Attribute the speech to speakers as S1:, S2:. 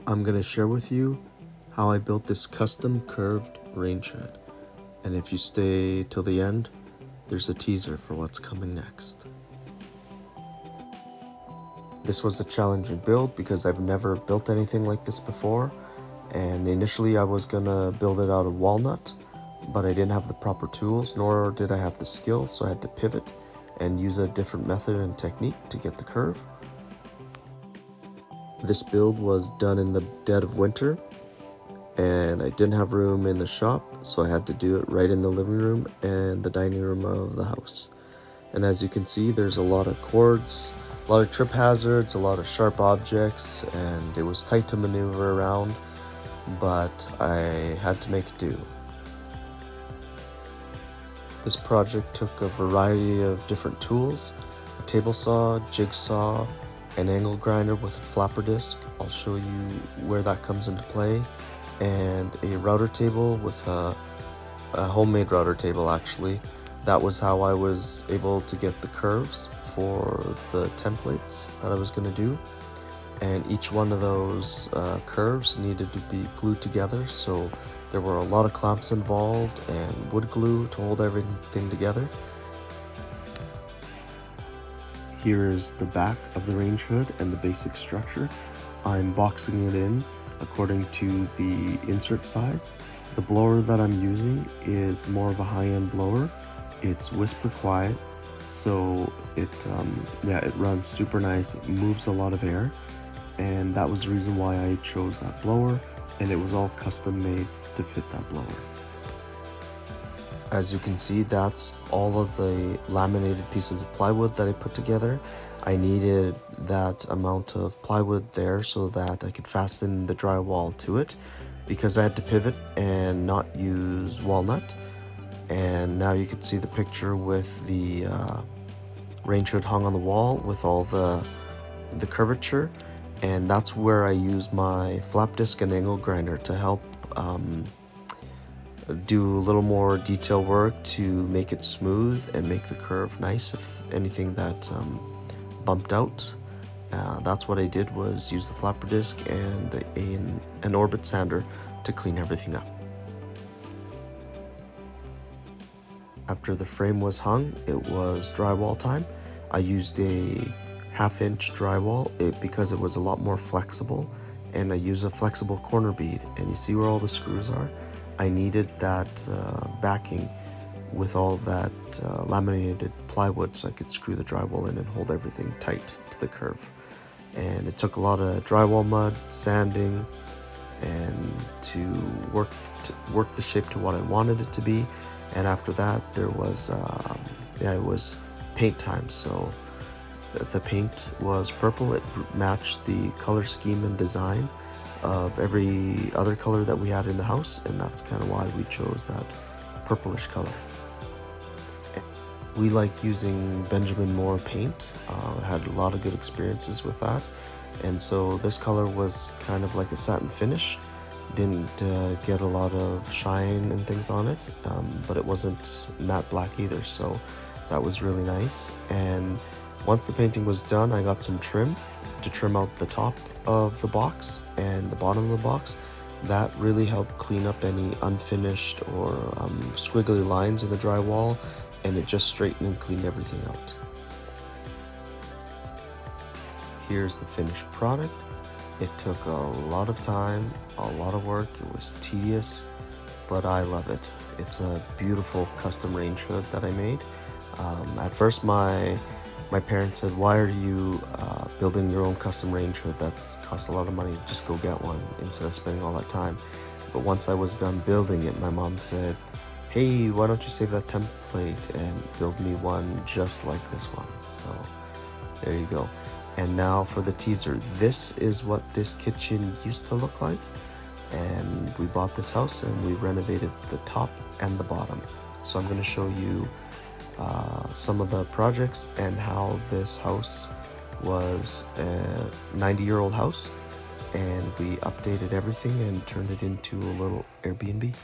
S1: I'm going to share with you how I built this custom curved range hood. And if you stay till the end, there's a teaser for what's coming next. This was a challenging build because I've never built anything like this before, and initially I was gonna build it out of walnut, but I didn't have the proper tools, nor did I have the skills, so I had to pivot and use a different method and technique to get the curve. This build was done in the dead of winter, and I didn't have room in the shop, so I had to do it right in the living room and the dining room of the house. And as you can see, there's a lot of cords, a lot of trip hazards, a lot of sharp objects, and it was tight to maneuver around, but I had to make do. This project took a variety of different tools: a table saw, jigsaw, an angle grinder with a flapper disc. I'll show you where that comes into play, and a router table with a homemade router table actually. That was how I was able to get the curves for the templates that I was going to do. And each one of those curves needed to be glued together, so there were a lot of clamps involved and wood glue to hold everything together. Here is the back of the range hood and the basic structure. I'm boxing it in according to the insert size. The blower that I'm using is more of a high-end blower. It's whisper quiet, so it runs super nice. It moves a lot of air, and that was the reason why I chose that blower, and it was all custom made to fit that blower. As you can see, that's all of the laminated pieces of plywood that I put together. I needed that amount of plywood there so that I could fasten the drywall to it, because I had to pivot and not use walnut. And now you can see the picture with the range hood hung on the wall with all the curvature, and that's where I use my flap disc and angle grinder to help do a little more detail work to make it smooth and make the curve nice if anything that bumped out. That's what I did, was use the flapper disc and an orbit sander to clean everything up. After the frame was hung, it was drywall time. I used a 1/2-inch drywall because it was a lot more flexible, and I used a flexible corner bead, and you see where all the screws are? I needed that backing with all that laminated plywood so I could screw the drywall in and hold everything tight to the curve. And it took a lot of drywall mud, sanding, and to work the shape to what I wanted it to be. And after that, there was it was paint time. So the paint was purple. It matched the color scheme and design of every other color that we had in the house, and that's kind of why we chose that purplish color. We like using Benjamin Moore paint. Had a lot of good experiences with that, and so this color was kind of like a satin finish. Didn't get a lot of shine and things on it, but it wasn't matte black either, so that was really nice. And once the painting was done, I got some trim to trim out the top of the box and the bottom of the box. That really helped clean up any unfinished or squiggly lines in the drywall, and it just straightened and cleaned everything out. Here's the finished product. It took a lot of time, a lot of work. It was tedious, but I love it. It's a beautiful custom range hood that I made. At first, my parents said, "Why are you building your own custom range hood? That costs a lot of money. Just go get one instead of spending all that time." But once I was done building it, my mom said, "Hey, why don't you save that template and build me one just like this one?" So there you go. And now for the teaser. This is what this kitchen used to look like, and we bought this house and we renovated the top and the bottom. So I'm going to show you some of the projects and how this house was a 90-year-old house, and we updated everything and turned it into a little Airbnb.